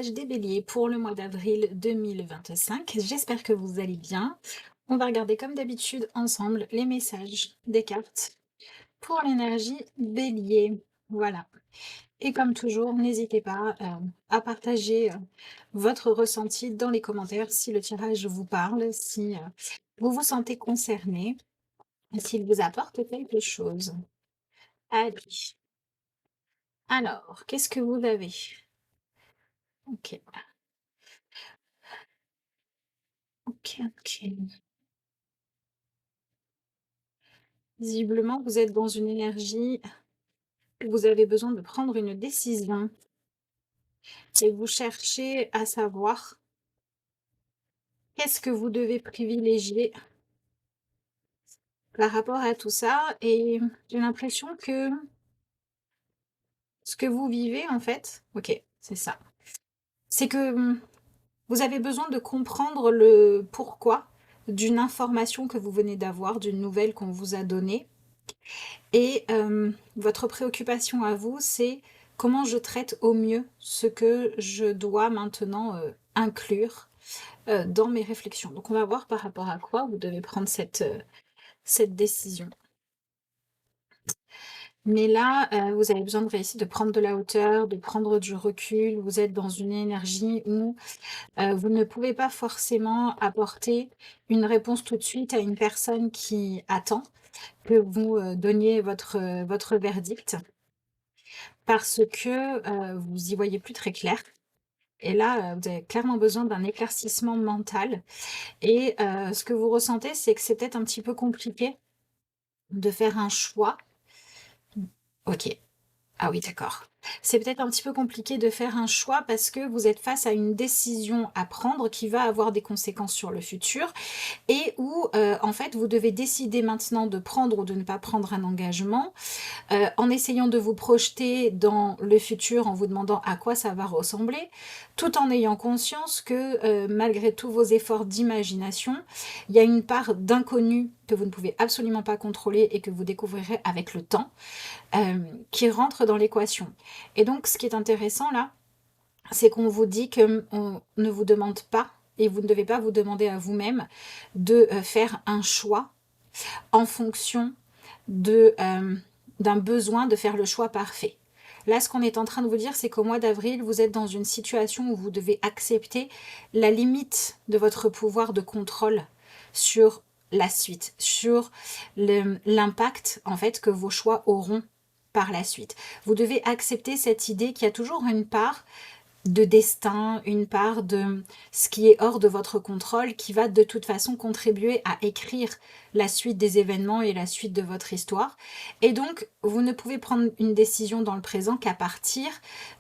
tirage des béliers pour le mois d'avril 2025. J'espère que vous allez bien. On va regarder comme d'habitude ensemble les messages des cartes pour l'énergie bélier. Voilà. Et comme toujours, n'hésitez pas à partager votre ressenti dans les commentaires si le tirage vous parle, si vous vous sentez concerné, s'il vous apporte quelque chose. Allez. Alors, qu'est-ce que vous avez? Ok. Ok. Visiblement, vous êtes dans une énergie où vous avez besoin de prendre une décision et vous cherchez à savoir qu'est-ce que vous devez privilégier par rapport à tout ça. Et j'ai l'impression que ce que vous vivez, en fait, ok, c'est ça, c'est que vous avez besoin de comprendre le pourquoi d'une information que vous venez d'avoir, d'une nouvelle qu'on vous a donnée. Et votre préoccupation à vous, c'est comment je traite au mieux ce que je dois maintenant inclure dans mes réflexions. Donc on va voir par rapport à quoi vous devez prendre cette décision. Mais là, vous avez besoin de réussir, de prendre de la hauteur, de prendre du recul. Vous êtes dans une énergie où vous ne pouvez pas forcément apporter une réponse tout de suite à une personne qui attend que vous donniez votre verdict. Parce que vous y voyez plus très clair. Et là, vous avez clairement besoin d'un éclaircissement mental. Et ce que vous ressentez, c'est que c'est peut-être un petit peu compliqué de faire un choix. Ok. Ah oui, d'accord. C'est peut-être un petit peu compliqué de faire un choix parce que vous êtes face à une décision à prendre qui va avoir des conséquences sur le futur et où, en fait, vous devez décider maintenant de prendre ou de ne pas prendre un engagement. En essayant de vous projeter dans le futur, en vous demandant à quoi ça va ressembler, tout en ayant conscience que malgré tous vos efforts d'imagination, il y a une part d'inconnu que vous ne pouvez absolument pas contrôler et que vous découvrirez avec le temps, qui rentre dans l'équation. Et donc, ce qui est intéressant là, c'est qu'on vous dit qu'on ne vous demande pas, et vous ne devez pas vous demander à vous-même de faire un choix en fonction de, d'un besoin de faire le choix parfait. Là, ce qu'on est en train de vous dire, c'est qu'au mois d'avril, vous êtes dans une situation où vous devez accepter la limite de votre pouvoir de contrôle sur la suite, sur l'impact en fait que vos choix auront par la suite. Vous devez accepter cette idée qu'il y a toujours une part de destin, une part de ce qui est hors de votre contrôle qui va de toute façon contribuer à écrire la suite des événements et la suite de votre histoire. Et donc, vous ne pouvez prendre une décision dans le présent qu'à partir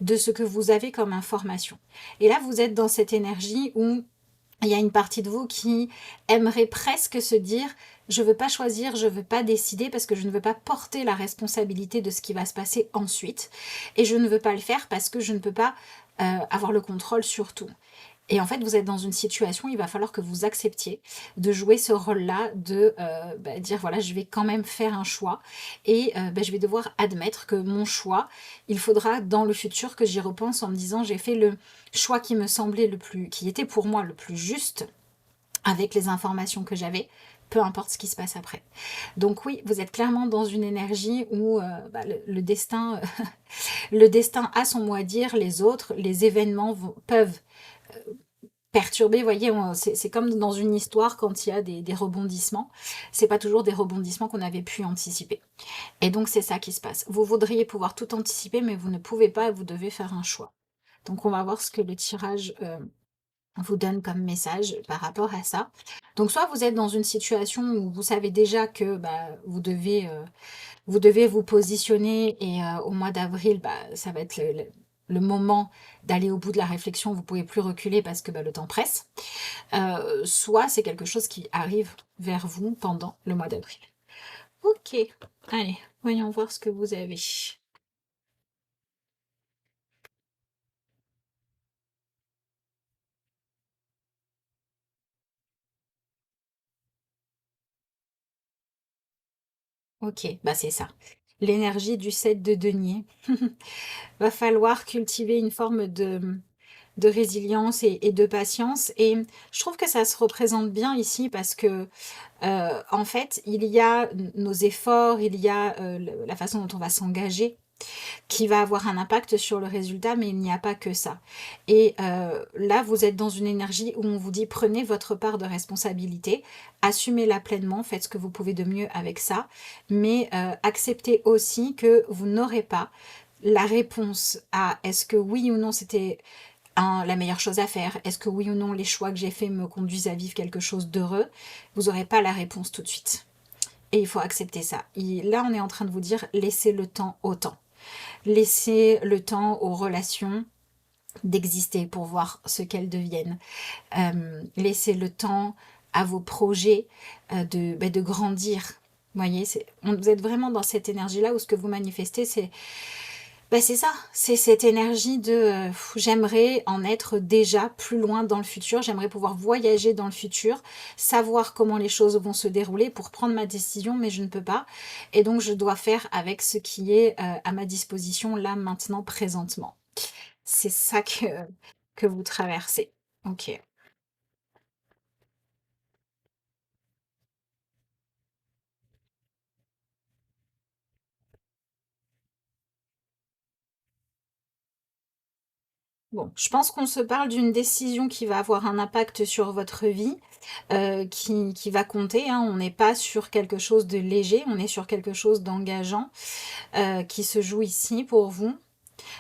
de ce que vous avez comme information. Et là, vous êtes dans cette énergie où il y a une partie de vous qui aimerait presque se dire je veux pas choisir, je veux pas décider parce que je ne veux pas porter la responsabilité de ce qui va se passer ensuite et je ne veux pas le faire parce que je ne peux pas avoir le contrôle sur tout. Et en fait, vous êtes dans une situation où il va falloir que vous acceptiez de jouer ce rôle-là, de dire voilà, je vais quand même faire un choix et je vais devoir admettre que mon choix, il faudra dans le futur que j'y repense en me disant j'ai fait le choix qui me semblait le plus, qui était pour moi le plus juste avec les informations que j'avais, peu importe ce qui se passe après. Donc oui, vous êtes clairement dans une énergie où le destin, le destin a son mot à dire, les autres, les événements peuvent perturbé, vous voyez, c'est comme dans une histoire quand il y a des rebondissements, c'est pas toujours des rebondissements qu'on avait pu anticiper. Et donc c'est ça qui se passe. Vous voudriez pouvoir tout anticiper, mais vous ne pouvez pas, vous devez faire un choix. Donc on va voir ce que le tirage vous donne comme message par rapport à ça. Donc soit vous êtes dans une situation où vous savez déjà que vous devez vous positionner et au mois d'avril, ça va être le moment d'aller au bout de la réflexion, vous pouvez plus reculer parce que le temps presse. Soit c'est quelque chose qui arrive vers vous pendant le mois d'avril. Ok, allez, voyons voir ce que vous avez. Ok, c'est ça. L'énergie du 7 de denier. Va falloir cultiver une forme de résilience et de patience. Et je trouve que ça se représente bien ici parce que, en fait, il y a nos efforts, il y a la façon dont on va s'engager qui va avoir un impact sur le résultat, mais il n'y a pas que ça. Et là, vous êtes dans une énergie où on vous dit prenez votre part de responsabilité, assumez-la pleinement, faites ce que vous pouvez de mieux avec ça, mais acceptez aussi que vous n'aurez pas la réponse à est-ce que oui ou non c'était la meilleure chose à faire, est-ce que oui ou non les choix que j'ai faits me conduisent à vivre quelque chose d'heureux, vous n'aurez pas la réponse tout de suite. Et il faut accepter ça. Et là, on est en train de vous dire laissez le temps au temps. Laissez le temps aux relations d'exister pour voir ce qu'elles deviennent. Laissez le temps à vos projets de grandir. Vous voyez, vous êtes vraiment dans cette énergie-là où ce que vous manifestez, c'est ça, c'est cette énergie de j'aimerais en être déjà plus loin dans le futur, j'aimerais pouvoir voyager dans le futur, savoir comment les choses vont se dérouler pour prendre ma décision, mais je ne peux pas. Et donc je dois faire avec ce qui est à ma disposition là, maintenant, présentement. C'est ça que vous traversez. Ok. Bon, je pense qu'on se parle d'une décision qui va avoir un impact sur votre vie, qui va compter, hein. On n'est pas sur quelque chose de léger, on est sur quelque chose d'engageant qui se joue ici pour vous.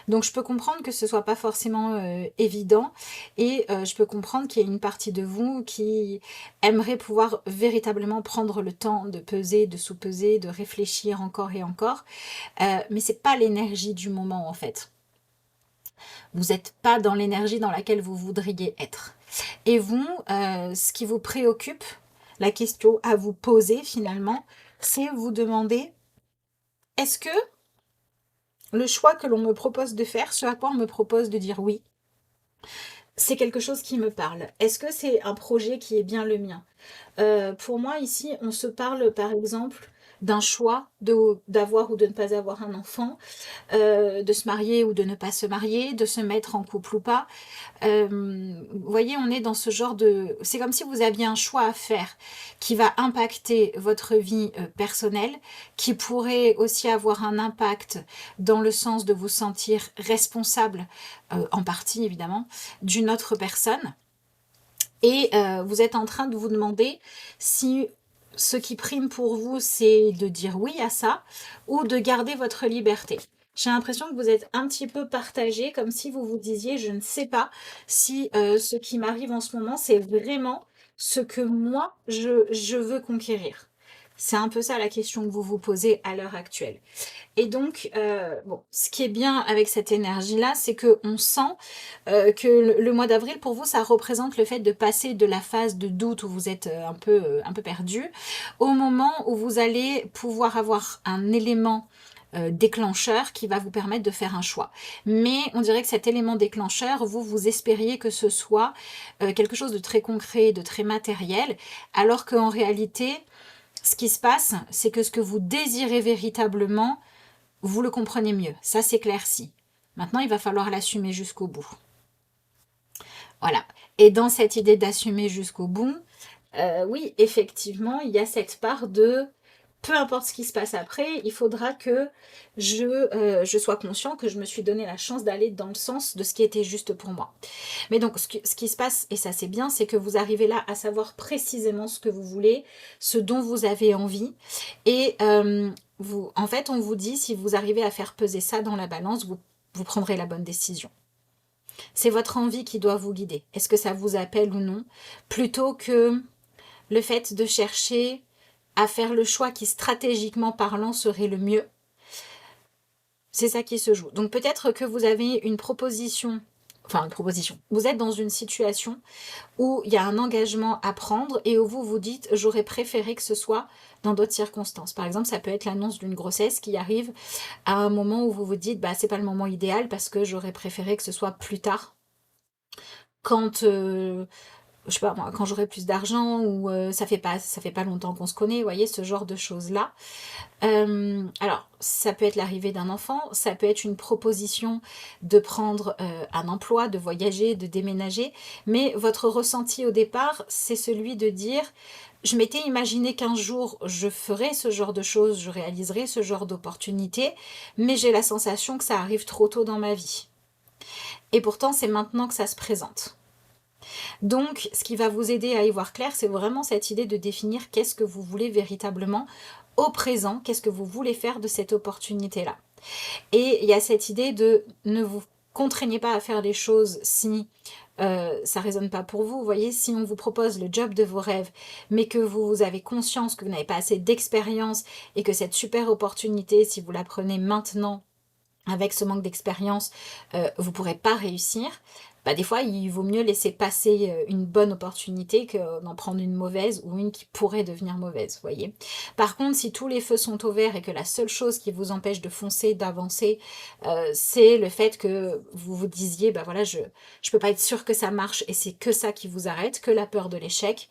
Donc je peux comprendre que ce soit pas forcément évident et je peux comprendre qu'il y a une partie de vous qui aimerait pouvoir véritablement prendre le temps de peser, de sous-peser, de réfléchir encore et encore, mais c'est pas l'énergie du moment en fait. Vous n'êtes pas dans l'énergie dans laquelle vous voudriez être. Et vous, ce qui vous préoccupe, la question à vous poser finalement, c'est vous demander, est-ce que le choix que l'on me propose de faire, ce à quoi on me propose de dire oui, c'est quelque chose qui me parle? Est-ce que c'est un projet qui est bien le mien? Pour moi, ici, on se parle par exemple d'un choix d'avoir ou de ne pas avoir un enfant, de se marier ou de ne pas se marier, de se mettre en couple ou pas. Vous voyez, on est dans ce genre de... C'est comme si vous aviez un choix à faire qui va impacter votre vie personnelle, qui pourrait aussi avoir un impact dans le sens de vous sentir responsable, en partie évidemment, d'une autre personne. Et vous êtes en train de vous demander si ce qui prime pour vous, c'est de dire oui à ça ou de garder votre liberté. J'ai l'impression que vous êtes un petit peu partagé, comme si vous vous disiez, je ne sais pas si ce qui m'arrive en ce moment, c'est vraiment ce que moi, je veux conquérir. C'est un peu ça la question que vous vous posez à l'heure actuelle. Et donc, bon, ce qui est bien avec cette énergie-là, c'est qu'on sent que le mois d'avril, pour vous, ça représente le fait de passer de la phase de doute où vous êtes un peu perdu, au moment où vous allez pouvoir avoir un élément déclencheur qui va vous permettre de faire un choix. Mais on dirait que cet élément déclencheur, vous espériez que ce soit quelque chose de très concret, de très matériel, alors qu'en réalité, ce qui se passe, c'est que ce que vous désirez véritablement, vous le comprenez mieux. Ça s'éclaircit. Maintenant, il va falloir l'assumer jusqu'au bout. Voilà. Et dans cette idée d'assumer jusqu'au bout, oui, effectivement, il y a cette part de peu importe ce qui se passe après, il faudra que je sois conscient que je me suis donné la chance d'aller dans le sens de ce qui était juste pour moi. Mais donc, ce qui se passe, et ça c'est bien, c'est que vous arrivez là à savoir précisément ce que vous voulez, ce dont vous avez envie. Et en fait, on vous dit, si vous arrivez à faire peser ça dans la balance, vous prendrez la bonne décision. C'est votre envie qui doit vous guider. Est-ce que ça vous appelle ou non? Plutôt que le fait de chercher à faire le choix qui stratégiquement parlant serait le mieux. C'est ça qui se joue. Donc peut-être que vous avez une proposition, vous êtes dans une situation où il y a un engagement à prendre et où vous vous dites j'aurais préféré que ce soit dans d'autres circonstances. Par exemple, ça peut être l'annonce d'une grossesse qui arrive à un moment où vous vous dites c'est pas le moment idéal parce que j'aurais préféré que ce soit plus tard quand je sais pas moi, quand j'aurai plus d'argent ou ça fait pas longtemps qu'on se connaît, vous voyez, ce genre de choses-là. Alors, ça peut être l'arrivée d'un enfant, ça peut être une proposition de prendre un emploi, de voyager, de déménager, mais votre ressenti au départ, c'est celui de dire, je m'étais imaginé qu'un jour je ferais ce genre de choses, je réaliserais ce genre d'opportunité, mais j'ai la sensation que ça arrive trop tôt dans ma vie. Et pourtant, c'est maintenant que ça se présente. Donc, ce qui va vous aider à y voir clair, c'est vraiment cette idée de définir qu'est-ce que vous voulez véritablement au présent, qu'est-ce que vous voulez faire de cette opportunité-là. Et il y a cette idée de ne vous contraignez pas à faire les choses si ça résonne pas pour vous. Vous voyez, si on vous propose le job de vos rêves, mais que vous avez conscience que vous n'avez pas assez d'expérience et que cette super opportunité, si vous la prenez maintenant, avec ce manque d'expérience, vous ne pourrez pas réussir, bah, des fois, il vaut mieux laisser passer une bonne opportunité que d'en prendre une mauvaise ou une qui pourrait devenir mauvaise, vous voyez. Par contre, si tous les feux sont au vert et que la seule chose qui vous empêche de foncer, d'avancer, c'est le fait que vous vous disiez, bah voilà, je peux pas être sûr que ça marche et c'est que ça qui vous arrête, que la peur de l'échec,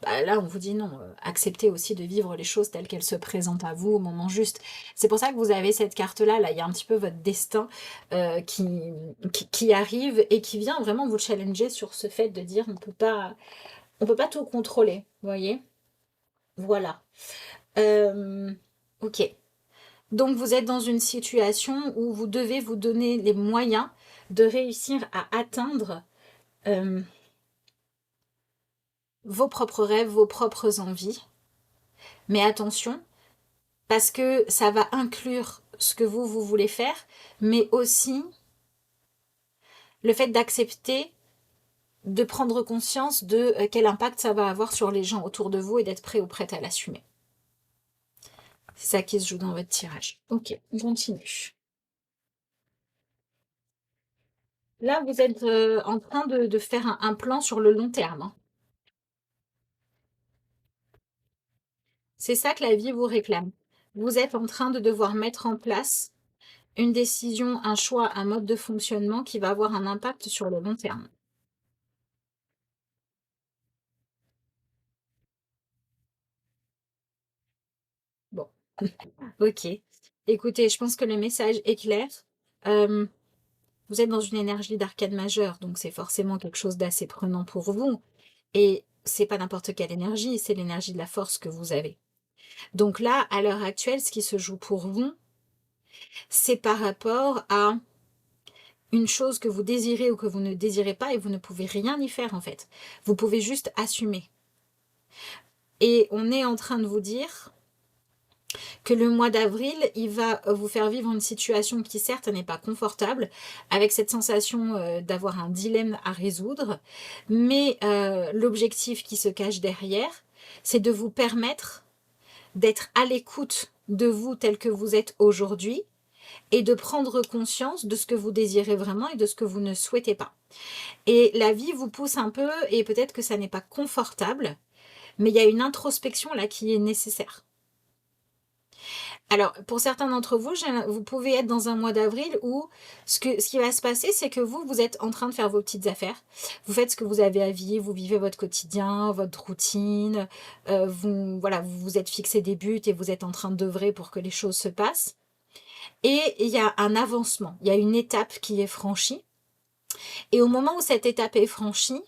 bah là, on vous dit non, acceptez aussi de vivre les choses telles qu'elles se présentent à vous au moment juste. C'est pour ça que vous avez cette carte-là, là, il y a un petit peu votre destin qui arrive et qui vient vraiment vous challenger sur ce fait de dire on peut pas tout contrôler, vous voyez. Voilà. Euh, ok. Donc vous êtes dans une situation où vous devez vous donner les moyens de réussir à atteindre euh, vos propres rêves, vos propres envies. Mais attention, parce que ça va inclure ce que vous voulez faire, mais aussi le fait d'accepter de prendre conscience de quel impact ça va avoir sur les gens autour de vous et d'être prêt ou prête à l'assumer. C'est ça qui se joue dans votre tirage. Ok, on continue. Là, vous êtes en train de faire un plan sur le long terme, hein. C'est ça que la vie vous réclame. Vous êtes en train de devoir mettre en place une décision, un choix, un mode de fonctionnement qui va avoir un impact sur le long terme. Bon, ok. Écoutez, je pense que le message est clair. Euh, Vous êtes dans une énergie d'arcane majeure, donc c'est forcément quelque chose d'assez prenant pour vous. Et c'est pas n'importe quelle énergie, c'est l'énergie de la force que vous avez. Donc là, à l'heure actuelle, ce qui se joue pour vous, c'est par rapport à une chose que vous désirez ou que vous ne désirez pas et vous ne pouvez rien y faire en fait. Vous pouvez juste assumer. Et on est en train de vous dire que le mois d'avril, il va vous faire vivre une situation qui certes n'est pas confortable, avec cette sensation d'avoir un dilemme à résoudre, mais l'objectif qui se cache derrière, c'est de vous permettre d'être à l'écoute de vous tel que vous êtes aujourd'hui et de prendre conscience de ce que vous désirez vraiment et de ce que vous ne souhaitez pas. Et la vie vous pousse un peu et peut-être que ça n'est pas confortable, mais il y a une introspection là qui est nécessaire. Alors, pour certains d'entre vous, vous pouvez être dans un mois d'avril où ce qui va se passer, c'est que vous êtes en train de faire vos petites affaires. Vous faites ce que vous avez à vivre, vous vivez votre quotidien, votre routine. Voilà, vous vous êtes fixé des buts et vous êtes en train d'œuvrer pour que les choses se passent. Et il y a un avancement, il y a une étape qui est franchie. Et au moment où cette étape est franchie,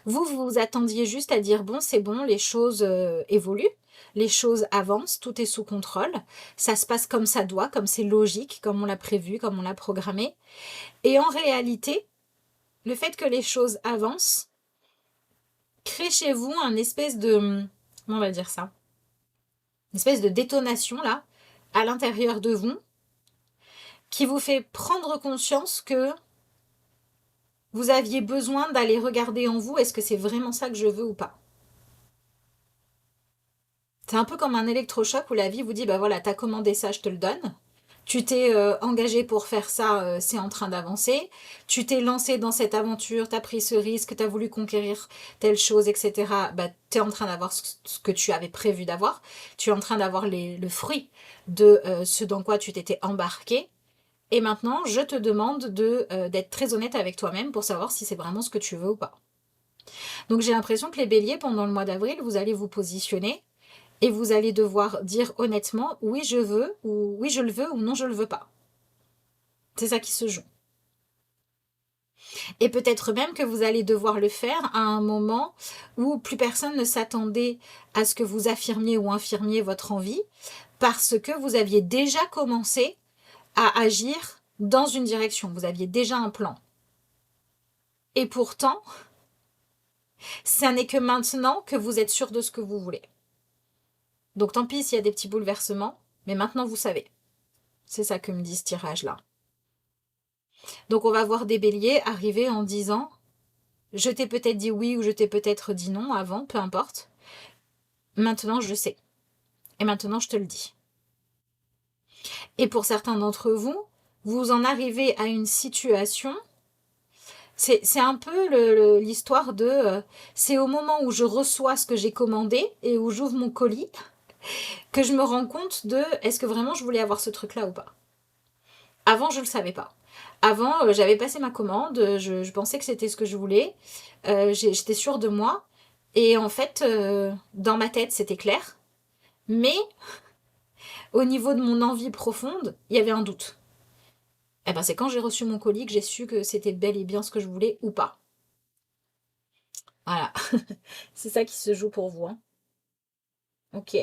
vous vous attendiez juste à dire bon, c'est bon, les choses évoluent, les choses avancent, tout est sous contrôle, ça se passe comme ça doit, comme c'est logique, comme on l'a prévu, comme on l'a programmé. Et en réalité, le fait que les choses avancent crée chez vous un espèce de, comment on va dire ça, une espèce de détonation là, à l'intérieur de vous, qui vous fait prendre conscience que vous aviez besoin d'aller regarder en vous, est-ce que c'est vraiment ça que je veux ou pas? C'est un peu comme un électrochoc où la vie vous dit, bah voilà, t'as commandé ça, je te le donne. Tu t'es engagé pour faire ça, c'est en train d'avancer. Tu t'es lancé dans cette aventure, t'as pris ce risque, t'as voulu conquérir telle chose, etc. Bah, t'es en train d'avoir ce que tu avais prévu d'avoir. Tu es en train d'avoir le fruit de ce dans quoi tu t'étais embarqué. Et maintenant, je te demande d'être très honnête avec toi-même pour savoir si c'est vraiment ce que tu veux ou pas. Donc j'ai l'impression que les béliers, pendant le mois d'avril, vous allez vous positionner et vous allez devoir dire honnêtement oui je veux ou oui je le veux ou non je le veux pas. C'est ça qui se joue. Et peut-être même que vous allez devoir le faire à un moment où plus personne ne s'attendait à ce que vous affirmiez ou infirmiez votre envie parce que vous aviez déjà commencé à agir dans une direction. Vous aviez déjà un plan. Et pourtant, ça n'est que maintenant que vous êtes sûr de ce que vous voulez. Donc tant pis s'il y a des petits bouleversements, mais maintenant vous savez. C'est ça que me dit ce tirage-là. Donc on va voir des béliers arriver en disant « Je t'ai peut-être dit oui ou je t'ai peut-être dit non avant, peu importe. Maintenant je sais. Et maintenant je te le dis. » Et pour certains d'entre vous, vous en arrivez à une situation... C'est un peu l'histoire de... c'est au moment où je reçois ce que j'ai commandé et où j'ouvre mon colis que je me rends compte de est-ce que vraiment je voulais avoir ce truc-là ou pas. Avant, je ne le savais pas. Avant, j'avais passé ma commande, je pensais que c'était ce que je voulais, j'étais sûre de moi, et en fait, dans ma tête, c'était clair, mais au niveau de mon envie profonde, il y avait un doute. Et ben, c'est quand j'ai reçu mon colis que j'ai su que c'était bel et bien ce que je voulais ou pas. Voilà, c'est ça qui se joue pour vous. Hein. Ok.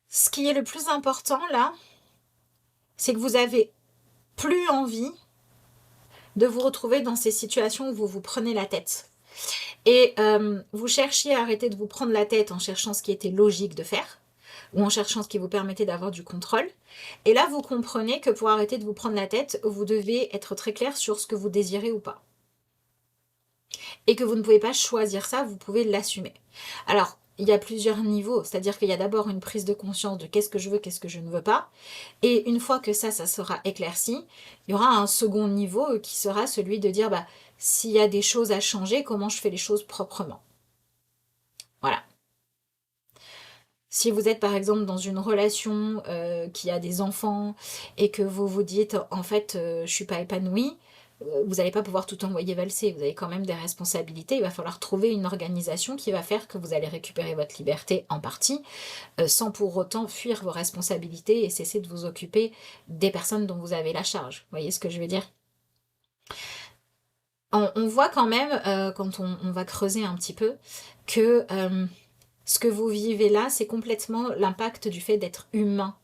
Ce qui est le plus important là, c'est que vous avez plus envie de vous retrouver dans ces situations où vous vous prenez la tête. Et vous cherchiez à arrêter de vous prendre la tête en cherchant ce qui était logique de faire, ou en cherchant ce qui vous permettait d'avoir du contrôle. Et là, vous comprenez que pour arrêter de vous prendre la tête, vous devez être très clair sur ce que vous désirez ou pas. Et que vous ne pouvez pas choisir ça, vous pouvez l'assumer. Alors, il y a plusieurs niveaux, c'est-à-dire qu'il y a d'abord une prise de conscience de qu'est-ce que je veux, qu'est-ce que je ne veux pas. Et une fois que ça sera éclairci, il y aura un second niveau qui sera celui de dire, bah, s'il y a des choses à changer, comment je fais les choses proprement. Voilà. Si vous êtes par exemple dans une relation qui a des enfants et que vous vous dites en fait je suis pas épanouie, vous n'allez pas pouvoir tout envoyer valser, vous avez quand même des responsabilités, il va falloir trouver une organisation qui va faire que vous allez récupérer votre liberté en partie, sans pour autant fuir vos responsabilités et cesser de vous occuper des personnes dont vous avez la charge. Vous voyez ce que je veux dire? On voit quand même, quand on va creuser un petit peu, que ce que vous vivez là, c'est complètement l'impact du fait d'être humain.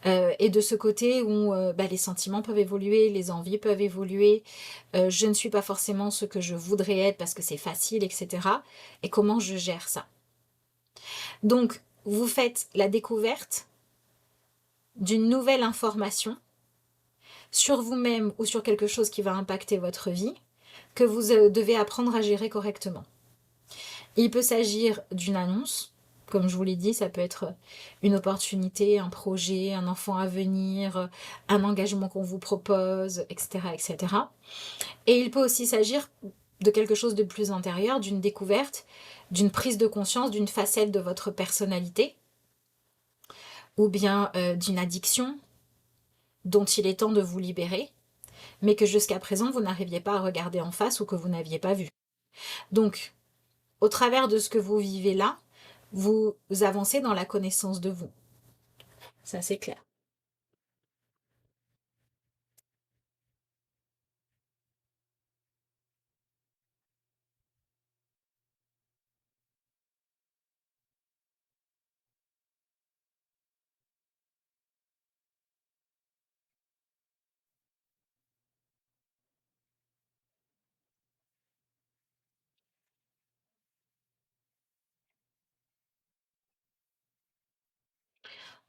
Et de ce côté où bah, les sentiments peuvent évoluer, les envies peuvent évoluer, je ne suis pas forcément ce que je voudrais être parce que c'est facile, etc. Et comment je gère ça? Donc, vous faites la découverte d'une nouvelle information sur vous-même ou sur quelque chose qui va impacter votre vie, que vous devez apprendre à gérer correctement. Il peut s'agir d'une annonce, comme je vous l'ai dit, ça peut être une opportunité, un projet, un enfant à venir, un engagement qu'on vous propose, etc., etc. Et il peut aussi s'agir de quelque chose de plus intérieur, d'une découverte, d'une prise de conscience, d'une facette de votre personnalité, ou bien d'une addiction dont il est temps de vous libérer, mais que jusqu'à présent vous n'arriviez pas à regarder en face ou que vous n'aviez pas vu. Donc, au travers de ce que vous vivez là, vous avancez dans la connaissance de vous. Ça, c'est clair.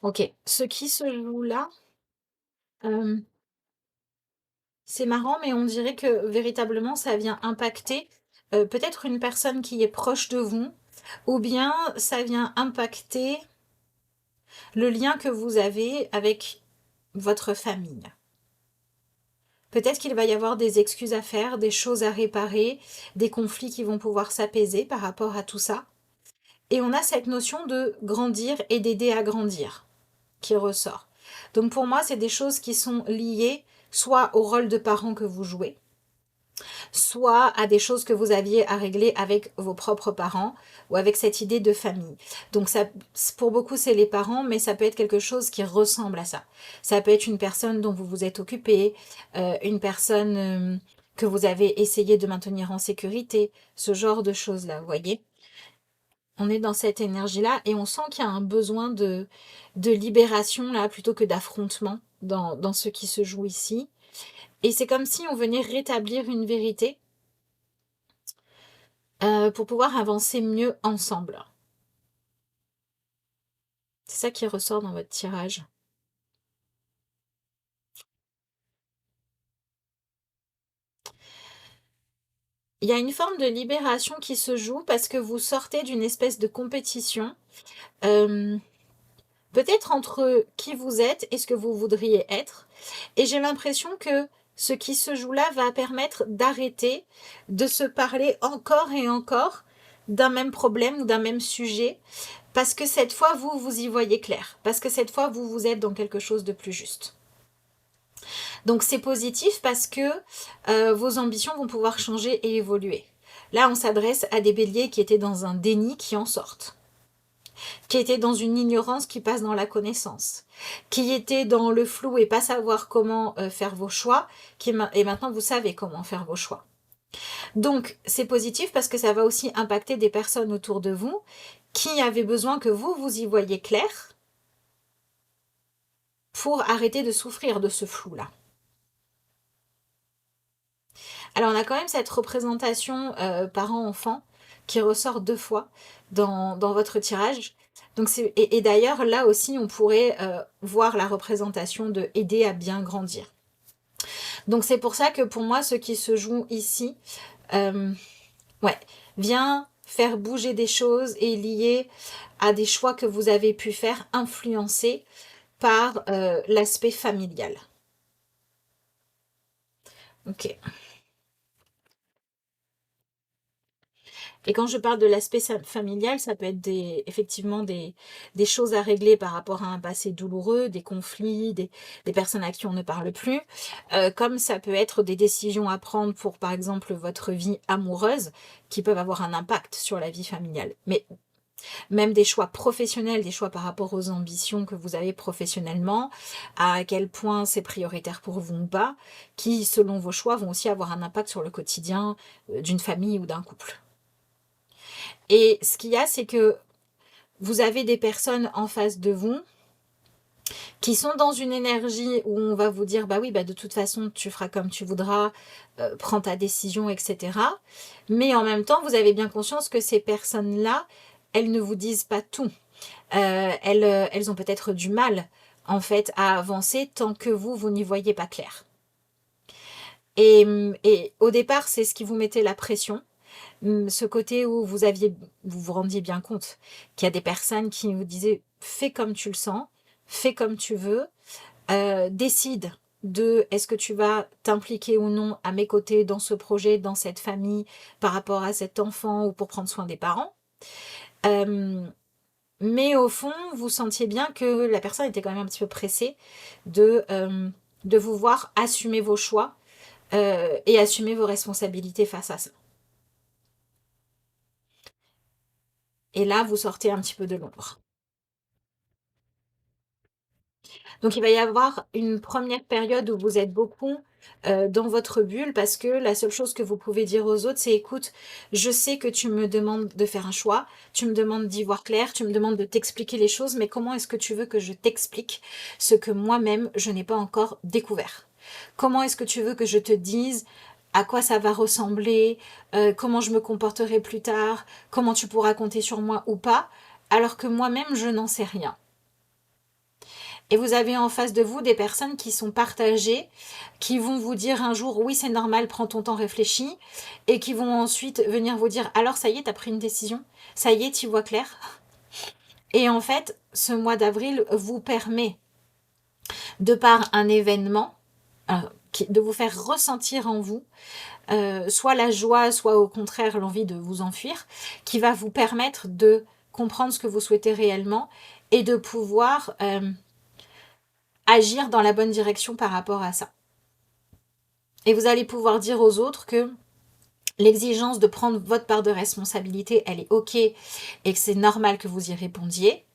Ok, ce qui se joue là, euh, c'est marrant, mais on dirait que véritablement ça vient impacter peut-être une personne qui est proche de vous, ou bien ça vient impacter le lien que vous avez avec votre famille. Peut-être qu'il va y avoir des excuses à faire, des choses à réparer, des conflits qui vont pouvoir s'apaiser par rapport à tout ça. Et on a cette notion de grandir et d'aider à grandir qui ressort. Donc pour moi, c'est des choses qui sont liées soit au rôle de parent que vous jouez, soit à des choses que vous aviez à régler avec vos propres parents ou avec cette idée de famille. Donc ça, pour beaucoup, c'est les parents, mais ça peut être quelque chose qui ressemble à ça. Ça peut être une personne dont vous vous êtes occupé, une personne que vous avez essayé de maintenir en sécurité, ce genre de choses-là, vous voyez. On est dans cette énergie-là et on sent qu'il y a un besoin de libération là plutôt que d'affrontement dans ce qui se joue ici. Et c'est comme si on venait rétablir une vérité pour pouvoir avancer mieux ensemble. C'est ça qui ressort dans votre tirage. Il y a une forme de libération qui se joue parce que vous sortez d'une espèce de compétition, euh, peut-être entre qui vous êtes et ce que vous voudriez être. Et j'ai l'impression que ce qui se joue là va permettre d'arrêter de se parler encore et encore d'un même problème ou d'un même sujet, parce que cette fois, vous y voyez clair, parce que cette fois, vous êtes dans quelque chose de plus juste. Donc c'est positif parce que vos ambitions vont pouvoir changer et évoluer. Là, on s'adresse à des béliers qui étaient dans un déni qui en sortent, qui étaient dans une ignorance qui passe dans la connaissance, qui étaient dans le flou et pas savoir comment faire vos choix, et maintenant vous savez comment faire vos choix. Donc c'est positif parce que ça va aussi impacter des personnes autour de vous qui avaient besoin que vous y voyiez clair pour arrêter de souffrir de ce flou-là. Alors on a quand même cette représentation parent-enfant qui ressort 2 fois dans votre tirage. Donc et d'ailleurs là aussi on pourrait voir la représentation de aider à bien grandir. Donc c'est pour ça que pour moi ce qui se joue ici, ouais, vient faire bouger des choses et lié à des choix que vous avez pu faire, influencés par l'aspect familial. Ok. Et quand je parle de l'aspect familial, ça peut être effectivement des choses à régler par rapport à un passé douloureux, des conflits, des personnes à qui on ne parle plus, comme ça peut être des décisions à prendre pour, par exemple, votre vie amoureuse, qui peuvent avoir un impact sur la vie familiale. Mais même des choix professionnels, des choix par rapport aux ambitions que vous avez professionnellement, à quel point c'est prioritaire pour vous ou pas, qui, selon vos choix, vont aussi avoir un impact sur le quotidien d'une famille ou d'un couple. Et ce qu'il y a, c'est que vous avez des personnes en face de vous qui sont dans une énergie où on va vous dire, bah oui, bah de toute façon, tu feras comme tu voudras, prends ta décision, etc. Mais en même temps, vous avez bien conscience que ces personnes-là, elles ne vous disent pas tout. Elles ont peut-être du mal, en fait, à avancer tant que vous n'y voyez pas clair. Et au départ, c'est ce qui vous mettait la pression. Ce côté où vous rendiez bien compte qu'il y a des personnes qui vous disaient fais comme tu le sens, fais comme tu veux, décide de est-ce que tu vas t'impliquer ou non à mes côtés dans ce projet, dans cette famille, par rapport à cet enfant ou pour prendre soin des parents. Mais au fond, vous sentiez bien que la personne était quand même un petit peu pressée de vous voir assumer vos choix et assumer vos responsabilités face à ça. Et là, vous sortez un petit peu de l'ombre. Donc il va y avoir une première période où vous êtes beaucoup dans votre bulle parce que la seule chose que vous pouvez dire aux autres, c'est écoute, je sais que tu me demandes de faire un choix, tu me demandes d'y voir clair, tu me demandes de t'expliquer les choses, mais comment est-ce que tu veux que je t'explique ce que moi-même je n'ai pas encore découvert? Comment est-ce que tu veux que je te dise à quoi ça va ressembler, comment je me comporterai plus tard, comment tu pourras compter sur moi ou pas, alors que moi-même je n'en sais rien. Et vous avez en face de vous des personnes qui sont partagées, qui vont vous dire un jour oui c'est normal, prends ton temps, réfléchis, et qui vont ensuite venir vous dire alors ça y est, t'as pris une décision, ça y est, t'y vois clair. Et en fait, ce mois d'avril vous permet, de par un événement, de vous faire ressentir en vous soit la joie, soit au contraire l'envie de vous enfuir, qui va vous permettre de comprendre ce que vous souhaitez réellement et de pouvoir agir dans la bonne direction par rapport à ça. Et vous allez pouvoir dire aux autres que l'exigence de prendre votre part de responsabilité, elle est OK et que c'est normal que vous y répondiez.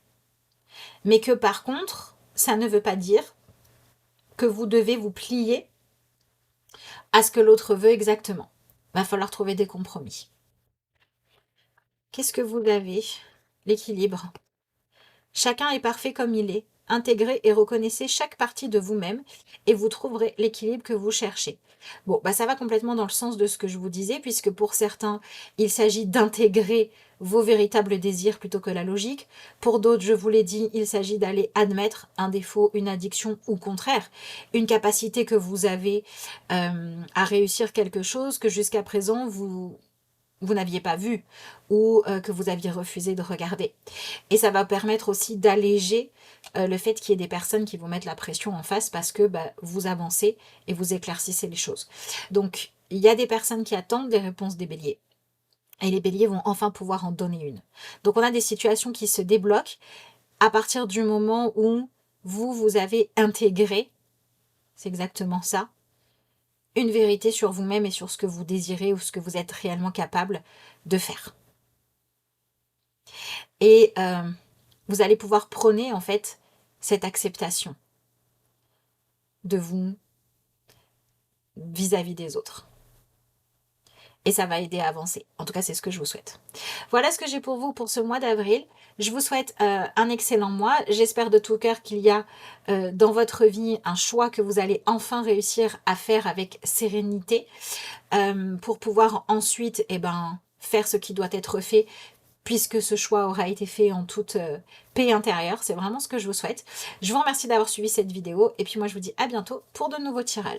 Mais que par contre, ça ne veut pas dire que vous devez vous plier à ce que l'autre veut exactement. Va falloir trouver des compromis. Qu'est-ce que vous avez? L'équilibre. Chacun est parfait comme il est. Intégrez et reconnaissez chaque partie de vous-même et vous trouverez l'équilibre que vous cherchez. Bon, bah ça va complètement dans le sens de ce que je vous disais, puisque pour certains, il s'agit d'intégrer vos véritables désirs plutôt que la logique. Pour d'autres, je vous l'ai dit, il s'agit d'aller admettre un défaut, une addiction ou au contraire, une capacité que vous avez à réussir quelque chose que jusqu'à présent, vous n'aviez pas vu ou que vous aviez refusé de regarder. Et ça va permettre aussi d'alléger le fait qu'il y ait des personnes qui vous mettent la pression en face parce que bah, vous avancez et vous éclaircissez les choses. Donc, il y a des personnes qui attendent des réponses des béliers. Et les béliers vont enfin pouvoir en donner une. Donc, on a des situations qui se débloquent à partir du moment où vous avez intégré, c'est exactement ça, une vérité sur vous-même et sur ce que vous désirez ou ce que vous êtes réellement capable de faire. Et vous allez pouvoir prôner en fait cette acceptation de vous vis-à-vis des autres. Et ça va aider à avancer. En tout cas, c'est ce que je vous souhaite. Voilà ce que j'ai pour vous pour ce mois d'avril. Je vous souhaite un excellent mois. J'espère de tout cœur qu'il y a dans votre vie un choix que vous allez enfin réussir à faire avec sérénité pour pouvoir ensuite faire ce qui doit être fait puisque ce choix aura été fait en toute paix intérieure. C'est vraiment ce que je vous souhaite. Je vous remercie d'avoir suivi cette vidéo et puis moi je vous dis à bientôt pour de nouveaux tirages.